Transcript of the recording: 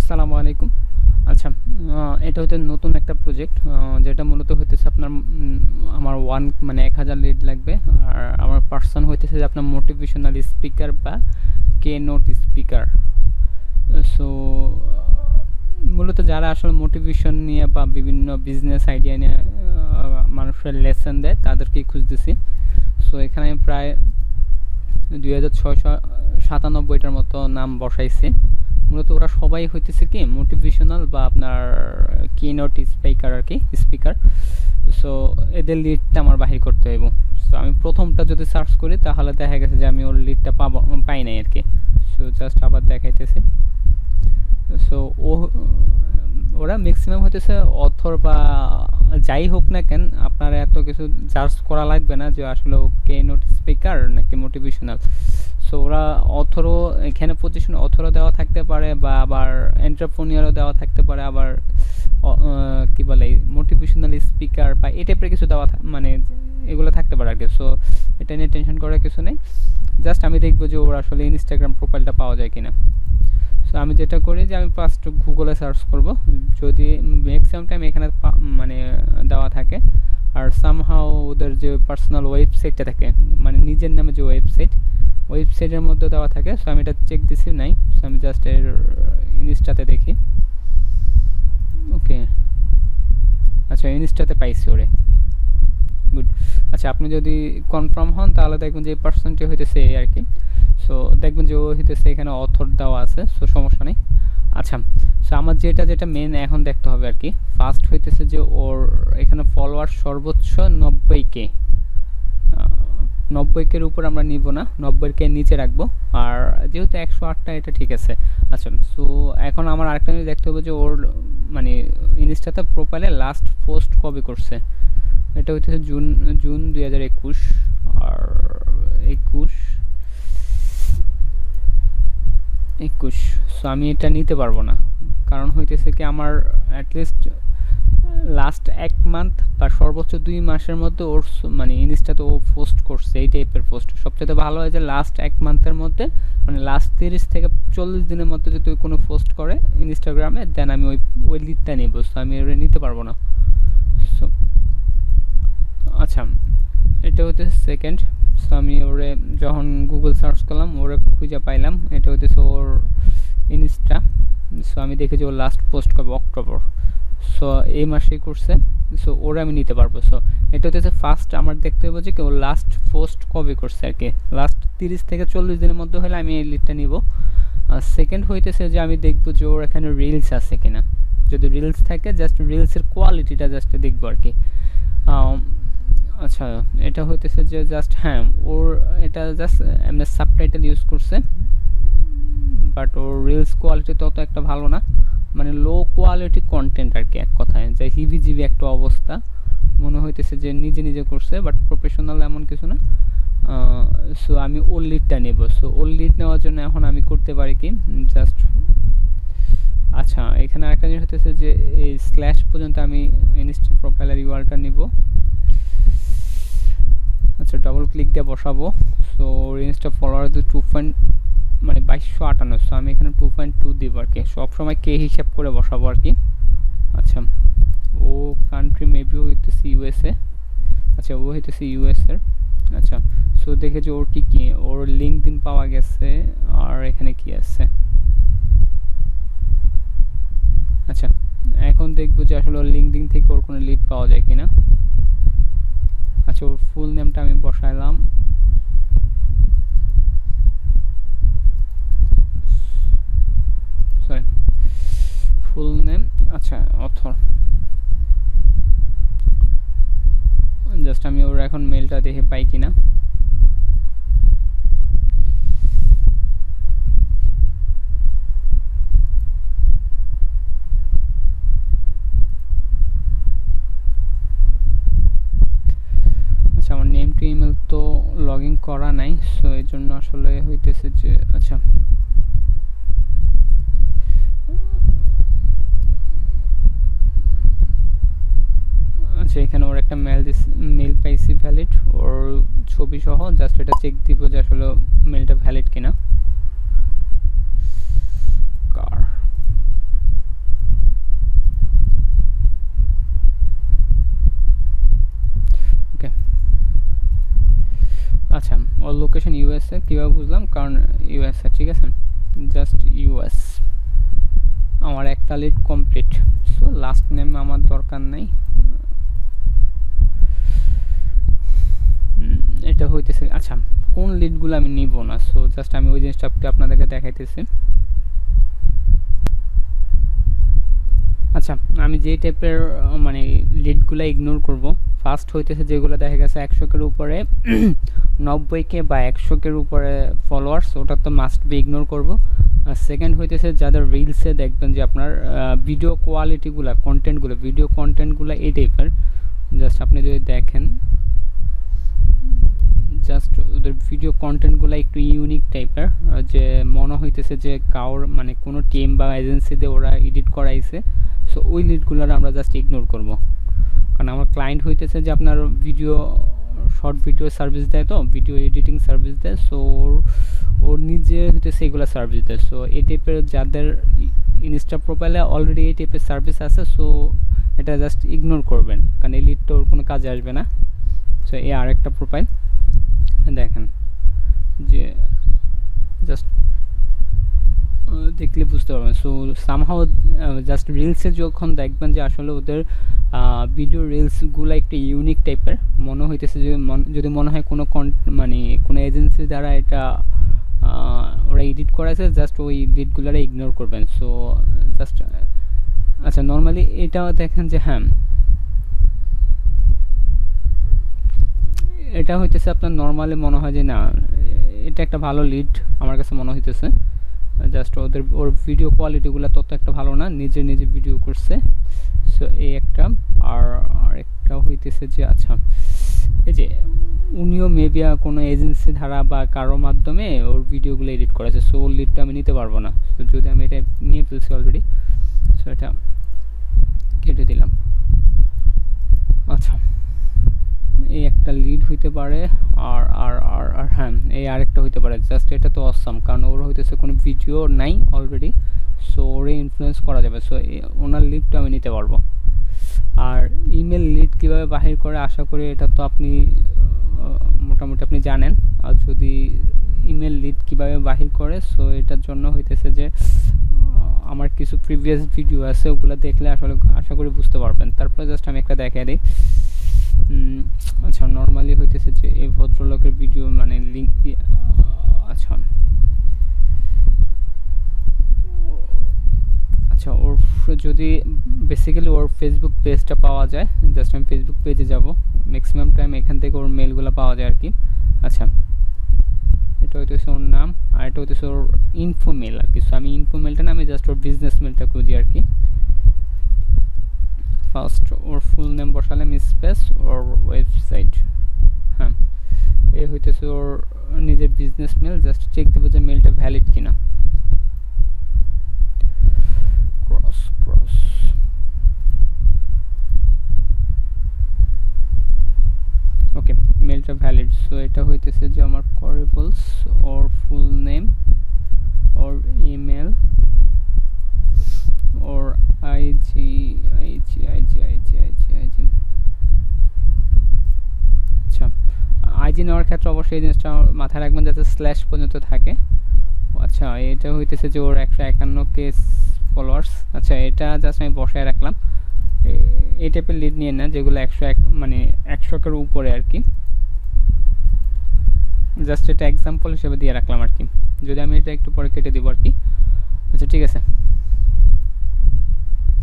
আসসালামু আলাইকুম। আচ্ছা, এটা হচ্ছে নতুন একটা প্রজেক্ট, যেটা মূলত হইতেছে আপনার আমার মানে 1000 লিড লাগবে। আর আমার পার্সন হইতেছে যে আপনার মোটিভেশনাল স্পিকার বা কে নোট স্পিকার। সো মূলত যারা আসলে মোটিভেশন নিয়ে বা বিভিন্ন বিজনেস আইডিয়া নিয়ে মানুষের লেসন দেয় তাদেরকেই খুঁজতেছি। সো এখানে আমি প্রায় 2697টার মতো নাম বসাইছি। মূলত ওরা সবাই হইতেছে কি মোটিভেশনাল বা আপনার কিনোট স্পিকার আর কি, স্পিকার। সো এদের লিডটা আমার বাহির করতে হইব। সো আমি প্রথমটা যদি সার্চ করি তাহলে দেখা গেছে যে আমি ওর লিডটা পাই নাই আর কি। সো জাস্ট আবার দেখাইতেছি। সো ওরা ম্যাক্সিমাম হইতেছে অথর বা যাই হোক না কেন, আপনার এত কিছু জাজ করা লাগবে না যে আসলে ও কে নোট স্পিকার নাকি মোটিভেশনাল। সো ওরা অথরও এখানে পজিশন অথরও দেওয়া থাকতে পারে বা আবার এন্টারপ্রেনিউরও দেওয়া থাকতে পারে, আবার কি বলে মোটিভেশনাল স্পিকার বা এই টাইপের কিছু দেওয়া মানে এগুলো থাকতে পারে আর কি। সো এটা নিয়ে টেনশন করার কিছু নেই। জাস্ট আমি দেখবো যে ওর আসলে ইনস্টাগ্রাম প্রোফাইলটা পাওয়া যায় কিনা। সো আমি যেটা করি যে আমি ফার্স্ট গুগলে সার্চ করব, যদি ম্যাক্সিমাম টাইম এখানে মানে দেওয়া থাকে। আর সামহাও ওদের যে পার্সোনাল ওয়েবসাইটটা থাকে, মানে নিজের নামে যে ওয়েবসাইটের মধ্যে দেওয়া থাকে। সো আমি এটা চেক দিছি নাই। সো আমি জাস্ট এর ইনস্টাতে দেখি। ওকে, আচ্ছা ইনস্টাতে পাইছি ওরে, গুড। আচ্ছা, আপনি যদি কনফার্ম হন তাহলে দেখবেন যে এই পার্সনটি হইতেছে এই আর কি। সো দেখবেন যে ও হইতেছে এখানে অথর দেওয়া আছে। সো সমস্যা নেই। আচ্ছা, সো আমার যেটা মেন এখন দেখতে হবে আর কি, ফার্স্ট হইতেছে যে ওর এখানে ফলোয়ার সর্বোচ্চ 90K। 90K-র উপর আমরা নিব না, 90K নিচে রাখবো। আর যেহেতু 108টা এটা ঠিক আছে। আচ্ছা, সো এখন আমার আরেকটা জিনিস দেখতে হবে যে ওর মানে ইনস্টাতে প্রোফাইলে লাস্ট পোস্ট কবে করছে। এটা হইতেছে জুন 2021। আর 21। সো আমি এটা নিতে পারবো না, কারণ হইতেছে কি আমার অ্যাটলিস্ট লাস্ট 1 মান্থ বা সর্বোচ্চ 2 মাসের মধ্যে ওর মানে ইনস্টাতে ও পোস্ট করছে এই টাইপের পোস্ট। সবচেয়ে ভালো হয় যে লাস্ট 1 মান্থের মধ্যে, মানে লাস্ট 30 থেকে 40 দিনের মধ্যে যদি কোনো পোস্ট করে ইনস্টাগ্রামে, দেন আমি ওই লিডটা নেব। সো আমি এটা নিতে পারবো না। সো আচ্ছা, এটা হচ্ছে সেকেন্ড। সো আমি ওরে যখন গুগল সার্চ করলাম ওরে খুঁজে পাইলাম, এটা হচ্ছে ওর ইনস্টা। সো আমি দেখি যে ওর লাস্ট পোস্ট কবে, অক্টোবর। সো এই মাসেই করছে। সো ওরা আমি নিতে পারবো। সো এটা হচ্ছে ফার্স্ট আমার দেখতে হবে যে কি ওর লাস্ট পোস্ট কবে করছে আর কি। লাস্ট 30 থেকে 40 দিনের মধ্যে হলে আমি এই লিডটা নিব। আর সেকেন্ড হইতেছে যে আমি দেখবো যে ওর এখানে রিলস আছে কিনা। যদি রিলস থাকে জাস্ট রিলসের কোয়ালিটিটা জাস্ট দেখবো আর কি। আচ্ছা, এটা হইতেছে যে জাস্ট হ্যাঁ ওর এটা জাস্ট এমনি সাবটাইটেল ইউজ করছে, বাট ওর রিলস কোয়ালিটি তত একটা ভালো না, মানে লো কোয়ালিটি কন্টেন্ট আর কি। এক কথায় যে হিবিজিবি একটা অবস্থা মনে হইতেছে যে নিজে করছে, বাট প্রফেশনাল এমন কিছু না। সো আমি ওর লিডটা নেব। সো ওর লিড নেওয়ার জন্য এখন আমি করতে পারি কি, জাস্ট আচ্ছা এখানে আরেকটা জিনিস হইতেছে যে এই স্ল্যাশ পর্যন্ত আমি ইনস্টা প্রোফাইলের ইউআরটা নিব। আচ্ছা, ডাবল ক্লিক দিয়ে বসাবো। সো ইনস্টা ফলোয়ার তো 2 মানে 2258। সো আমি এখানে 2.2 দিব আর কি। সবসময় কে হিসাব করে বসাবো আর কি। আচ্ছা, ও কান্ট্রি মেবি হইতেছে ইউএসএ। আচ্ছা, ও হইতেছে ইউএসএর। আচ্ছা, সো দেখে যে ওর কি ওর লিঙ্কডইন পাওয়া গেছে। আর এখানে কি আছে, আচ্ছা এখন দেখবো যে আসলে ওর লিঙ্কডইন থেকে ওর কোনো লিড পাওয়া যায় কিনা। আচ্ছা, ওর ফুল নেমটা আমি বসাইলাম। Sorry, full name. আচ্ছা, অথর। জাস্ট আমি ওর এখন মেলটা দেখে পাই কিনা। আচ্ছা, আমার নেম টু ইমেল তো লগ ইন করা নাই। সো এই জন্য আসলে হইতেছে যে আচ্ছা আচ্ছা এখানে ওর একটা মেল পাইছি ভ্যালিড, ওর ছবি সহ। জাস্ট এটা চেক দিব যে আসলে মেলটা ভ্যালিড কিনা। কার ইউএসএ কীভাবে বুঝলাম, কারণ ইউএসএ, ঠিক আছে, জাস্ট ইউএস। আমার একটা lead complete. So last name আমার দরকার নেই, এটা হইতেছে। আচ্ছা, কোন লিডগুলো আমি নিব না, সো জাস্ট আমি ওই জিনিসটা আপনাদেরকে দেখাইতেছি। আচ্ছা, আমি যেই টাইপের মানে লিডগুলো ইগনোর করব, ফার্স্ট হইতেছে যেগুলো দেখা গেছে 100-কের উপরে 90K বা 100-কের উপরে ফলোয়ার্স, ওটা তো মাস্ট বি ইগনোর করব। আর সেকেন্ড হইতেছে যাদের রিলসে দেখবেন যে আপনার ভিডিও কোয়ালিটিগুলো, কন্টেন্টগুলো, ভিডিও কন্টেন্টগুলো এই টাইপের, জাস্ট আপনি যদি দেখেন জাস্ট ওদের ভিডিও কন্টেন্টগুলো একটু ইউনিক টাইপের, যে মনে হইতেছে যে কাউর মানে কোনো টিম বা এজেন্সিতে ওরা এডিট করাইছে। সো ওই লিডগুলোর আমরা জাস্ট ইগনোর করব, কারণ আমার ক্লায়েন্ট হইতেছে যে আপনার ভিডিও, শর্ট ভিডিও সার্ভিস দেয়, তো ভিডিও এডিটিং সার্ভিস দেয়। সো ওর নিজে হইতেছে এগুলো সার্ভিস দেয়। সো এই টাইপের যাদের ইনস্টা প্রোফাইলে অলরেডি এই টাইপের সার্ভিস আছে, সো এটা জাস্ট ইগনোর করবেন, কারণ এই লিডটা ওর কোনো কাজে আসবে না। সো এই আরেকটা প্রোফাইল দেখেন, যে জাস্ট দেখলে বুঝতে পারবেন। সো সামহাও জাস্ট রিলসে যখন দেখবেন যে আসলে ওদের ভিডিও রিলসগুলো একটু ইউনিক টাইপের মনে হইতেছে, যদি মনে হয় কোনো মানে কোনো এজেন্সি দ্বারা এটা ওরা এডিট করেছে, জাস্ট ওই লিডগুলোরা ইগনোর করবেন। সো জাস্ট আচ্ছা, নর্মালি এটা দেখেন যে হ্যাঁ, এটা হইতেছে আপনার নর্মালি মনে হয় যে না, এটা একটা ভালো লিড আমার কাছে মনে হইতেছে। জাস্ট ওর ভিডিও কোয়ালিটিগুলো তত একটা ভালো না, নিজে নিজে ভিডিও করছে। সো এই একটা, আর একটা হইতেছে যে আচ্ছা, এই যে উনিও মেবি কোনো এজেন্সি ধারা বা কারোর মাধ্যমে ওর ভিডিওগুলো এডিট করেছে। সো ওর লিডটা আমি নিতে পারবো না, সো যদি আমি এটা নিয়ে ফেলছি অলরেডি, সো এটা কেটে দিলাম। আচ্ছা, এই একটা লিড হইতে পারে, আর আর আর আর হ্যাঁ, এই আরেকটা হইতে পারে। জাস্ট এটা তো অসাম, কারণ ওর হইতেছে কোনো ভিডিও নাই অলরেডি, সো ওরে ইনফ্লুয়েন্স করা যাবে। সো ওনার লিডটা আমি নিতে পারবো। আর ইমেল লিড কীভাবে বাহির করে, আশা করি এটা তো আপনি মোটামুটি আপনি জানেন। আর যদি ইমেল লিড কীভাবে বাহির করে, সো এটার জন্য হইতেছে যে আমার কিছু প্রিভিয়াস ভিডিও আছে, ওগুলো দেখলে আসলে আশা করি বুঝতে পারবেন। তারপরে জাস্ট আমি একটা দেখাই দিই। আচ্ছা, নর্মালি হইতেছে যে এই ভদ্রলোকের ভিডিও মানে লিঙ্ক, আচ্ছা আচ্ছা, ওর যদি বেসিক্যালি ওর ফেসবুক পেজটা পাওয়া যায়, জাস্ট আমি ফেসবুক পেজে যাব, ম্যাক্সিমাম টাইম এখান থেকে ওর মেলগুলো পাওয়া যায় আর কি। আচ্ছা, এটা হইতেছে ওর নাম, আর এটা হইতেছে ওর ইনফো মেল আর কি। সো আমি ইনফো মেলটা না, আমি জাস্ট ওর বিজনেস মেলটা খুঁজি আর কি। ফার্স্ট ওর ফুল নেম বসালাম, স্পেস ওর ওয়েবসাইট, হ্যাঁ এই হইতেছে ওর নিজের বিজনেস মেল। জাস্ট চেক দেবো যে মেলটা ভ্যালিড কিনা। ক্রস ক্রস, ওকে, মেলটা ভ্যালিড। সো এটা হইতেছে যে আমার করেবলস, ওর ফুল নেম, ওর ইমেল, ওর আইজি, আচ্ছা আইজি নেওয়ার ক্ষেত্রে অবশ্যই এই জিনিসটা মাথায় রাখবেন যাতে স্ল্যাশ পর্যন্ত থাকে। আচ্ছা, এটা হইতেছে যে ওর 151K ফলোয়ার্স। আচ্ছা, এটা জাস্ট আমি বসায় রাখলাম। এই টাইপের লিড নিয়ে না যেগুলো 101 মানে 100-কের উপরে আর কি, জাস্ট এটা এক্সাম্পল হিসেবে দিয়ে রাখলাম আর কি। যদি আমি এটা একটু পরে কেটে দিব আর কি। আচ্ছা, ঠিক আছে।